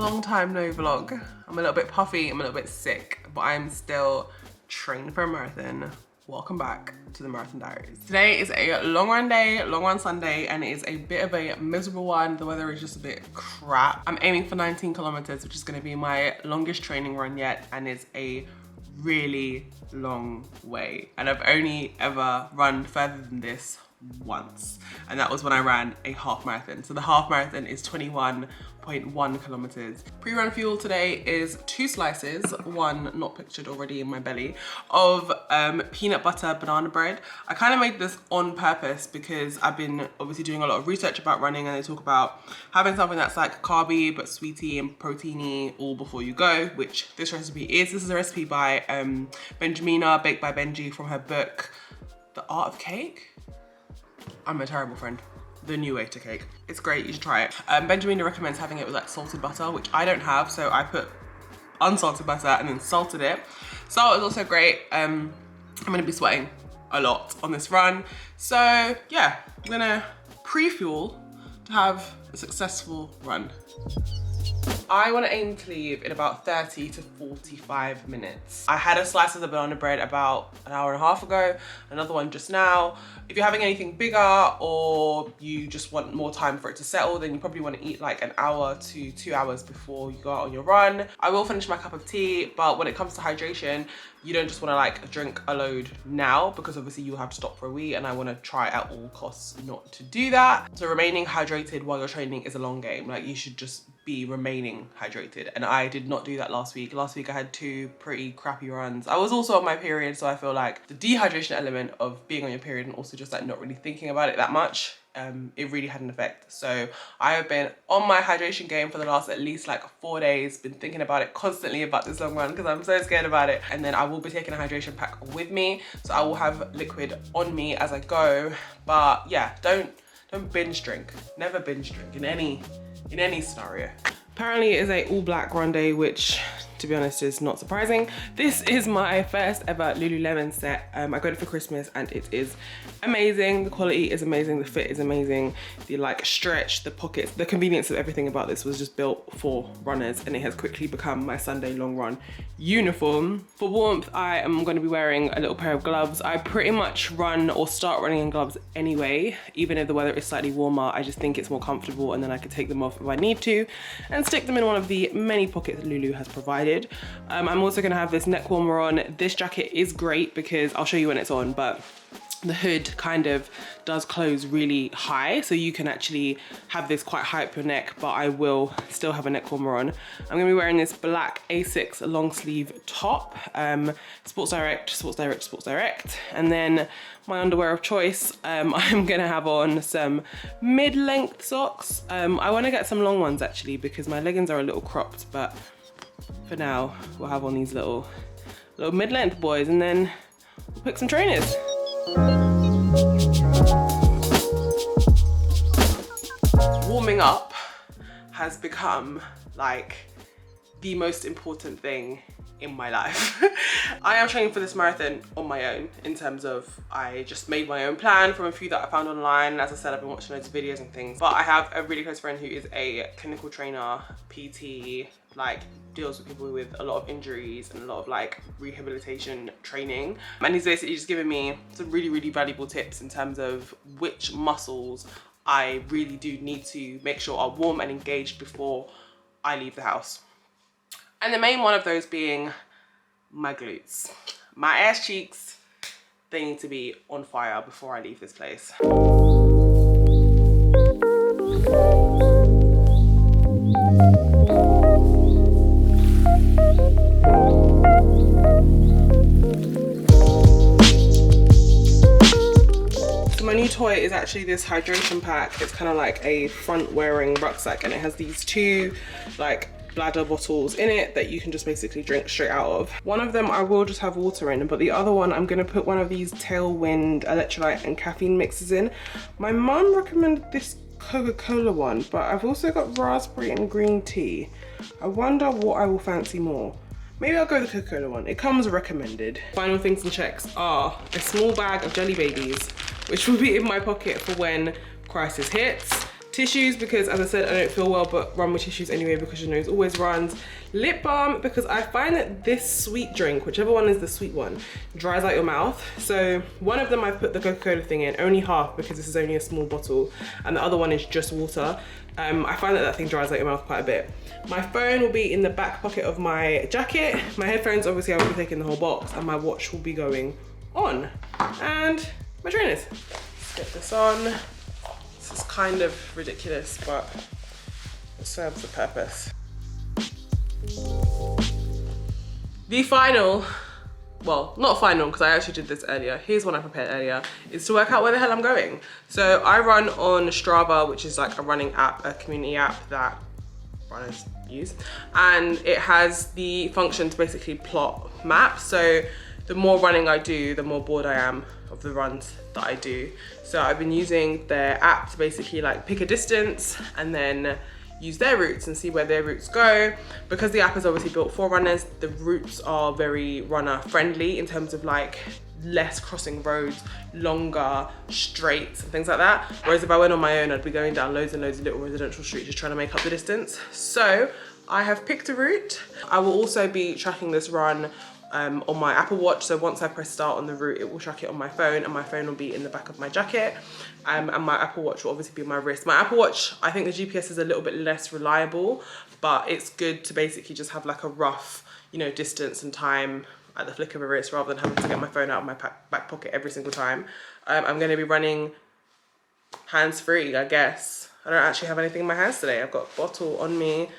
long time no vlog. I'm a little bit puffy, I'm a little bit sick, but I'm still training for a marathon. Welcome back to the Marathon Diaries. Today is a long run day, long run Sunday, and it is a bit of a miserable one. The weather is just a bit crap. I'm aiming for 19 kilometers, which is gonna be my longest training run yet, and it's a really long way. And I've only ever run further than this once, and that was when I ran a half marathon. So the half marathon is 21.1 kilometers. Pre-run fuel today is 2 slices, one not pictured already in my belly, of peanut butter banana bread. I kind of made this on purpose because I've been obviously doing a lot of research about running, and they talk about having something that's like carby but sweety and proteiny all before you go, which this recipe is. This is a recipe by Benjamina, baked by Benji, from her book The Art of Cake. I'm a terrible friend. The new way to cake. It's great, you should try it. Benjamina recommends having it with like salted butter, which I don't have, so I put unsalted butter and then salted it. Salt is also great. I'm gonna be sweating a lot on this run. So yeah, I'm gonna pre-fuel to have a successful run. I want to aim to leave in about 30 to 45 minutes. I had a slice of the banana bread about an hour and a half ago, another one just now. If you're having anything bigger or you just want more time for it to settle, then you probably want to eat like an hour to 2 hours before you go out on your run. I will finish my cup of tea, but when it comes to hydration, you don't just want to like drink a load now, because obviously you'll have to stop for a wee, and I want to try at all costs not to do that. So remaining hydrated while you're training is a long game. Like, you should just be remaining hydrated, and I did not do that last week. Last week I had 2 pretty crappy runs. I was also on my period, so I feel like the dehydration element of being on your period and also just like not really thinking about it that much, it really had an effect. So I have been on my hydration game for the last at least like 4 days, been thinking about it constantly about this long run because I'm so scared about it. And then I will be taking a hydration pack with me, so I will have liquid on me as I go. But yeah, don't binge drink. Never binge drink in any scenario. Apparently it is a all black run day, which to be honest is not surprising. This is my first ever Lululemon set. I got it for Christmas and it is amazing. The quality is amazing, the fit is amazing, the like stretch, the pockets, the convenience of everything about this was just built for runners, and it has quickly become my Sunday long run uniform. For warmth, I am going to be wearing a little pair of gloves. I pretty much run or start running in gloves anyway, even if the weather is slightly warmer. I just think it's more comfortable, and then I can take them off if I need to and stick them in one of the many pockets Lulu has provided. I'm also gonna have this neck warmer on. This jacket is great because I'll show you when it's on, but the hood kind of does close really high, so you can actually have this quite high up your neck, but I will still have a neck warmer on. I'm gonna be wearing this black Asics long sleeve top, Sports Direct, Sports Direct, Sports Direct, and then my underwear of choice, I'm gonna have on some mid-length socks. I wanna get some long ones actually because my leggings are a little cropped, but for now we'll have on these little mid-length boys, and then we'll pick some trainers. Warming up has become like the most important thing in my life. I am training for this marathon on my own, in terms of I just made my own plan from a few that I found online. As I said, I've been watching loads of videos and things, but I have a really close friend who is a clinical trainer, PT, like deals with people with a lot of injuries and a lot of like rehabilitation training, and he's basically just giving me some really valuable tips in terms of which muscles I really do need to make sure are warm and engaged before I leave the house. And the main one of those being my glutes. My ass cheeks, they need to be on fire before I leave this place. So my new toy is actually this hydration pack. It's kind of like a front wearing rucksack, and it has these 2 like bladder bottles in it that you can just basically drink straight out of. One of them I will just have water in, but the other one I'm gonna put one of these Tailwind electrolyte and caffeine mixes in. My mum recommended this Coca-Cola one, but I've also got raspberry and green tea. I wonder what I will fancy more. Maybe I'll go the Coca-Cola one. It comes recommended. Final things and checks are a small bag of Jelly Babies, which will be in my pocket for when crisis hits. Tissues, because as I said, I don't feel well, but run with tissues anyway because your nose always runs. Lip balm, because I find that this sweet drink, whichever one is the sweet one, dries out your mouth. So one of them I've put the Coca-Cola thing in, only half because this is only a small bottle, and the other one is just water. I find that thing dries out your mouth quite a bit. My phone will be in the back pocket of my jacket. My headphones, obviously I will be taking the whole box, and my watch will be going on. And my trainers. Let's get this on. This is kind of ridiculous, but it serves a purpose. The final, well, not final because I actually did this earlier. Here's one I prepared earlier, is to work out where the hell I'm going. So I run on Strava, which is like a running app, a community app that runners use. And it has the function to basically plot maps. So the more running I do, the more bored I am of the runs that I do. So I've been using their app to basically like pick a distance and then use their routes and see where their routes go. Because the app is obviously built for runners, the routes are very runner friendly in terms of like less crossing roads, longer straights and things like that. Whereas if I went on my own, I'd be going down loads and loads of little residential streets just trying to make up the distance. So I have picked a route. I will also be tracking this run on my Apple Watch. So once I press start on the route, it will track it on my phone, and my phone will be in the back of my jacket. And my Apple Watch will obviously be on my wrist. My Apple Watch, I think the GPS is a little bit less reliable, but it's good to basically just have like a rough, you know, distance and time at the flick of a wrist rather than having to get my phone out of my back pocket every single time. I'm gonna be running hands-free, I guess. I don't actually have anything in my hands today. I've got a bottle on me,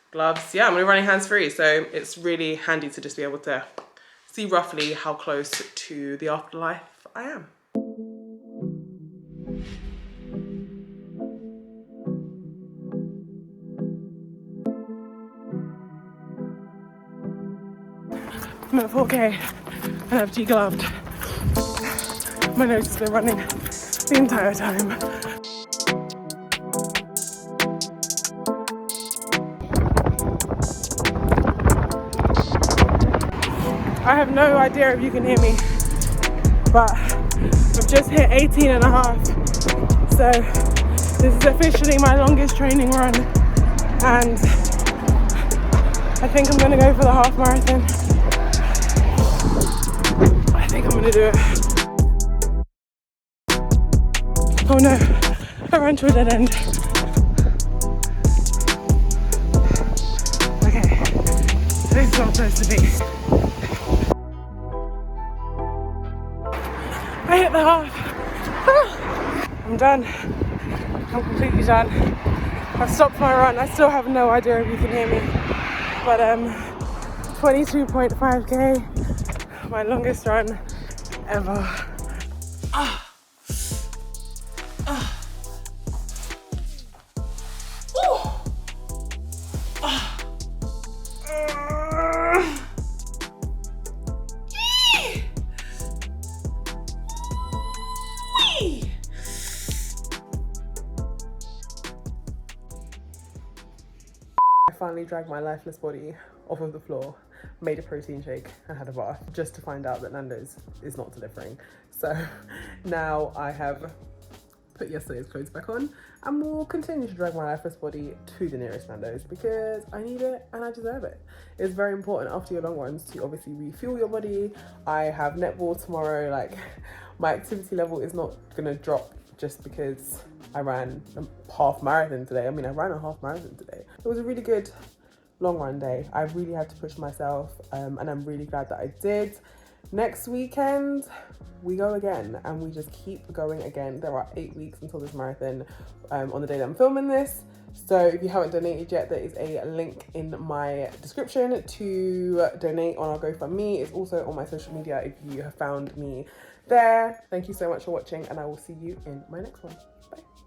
gloves. Yeah, I'm gonna be running hands-free. So it's really handy to just be able to see roughly how close to the afterlife I am. I'm at 4K and I've de-gloved. My nose has been running the entire time. I have no idea if you can hear me, but I've just hit 18 and a half. So this is officially my longest training run, and I think I'm gonna go for the half marathon. I think I'm gonna do it. Oh no, I ran to a dead end. Okay, this is not supposed to be. I hit the half. I'm done. I'm completely done. I've stopped my run. I still have no idea if you can hear me, but 22.5K, my longest run ever. I finally dragged my lifeless body off of the floor, made a protein shake and had a bath just to find out that Nando's is not delivering. So now I have put yesterday's clothes back on and will continue to drag my lifeless body to the nearest Nando's because I need it and I deserve it. It's very important after your long runs to obviously refuel your body. I have netball tomorrow. Like, my activity level is not gonna drop just because I ran a half marathon today. I mean, I ran a half marathon today. It was a really good long run day. I really had to push myself, and I'm really glad that I did. Next weekend, we go again, and we just keep going again. There are 8 weeks until this marathon on the day that I'm filming this. So if you haven't donated yet, there is a link in my description to donate on our GoFundMe. It's also on my social media if you have found me there. Thank you so much for watching, and I will see you in my next one.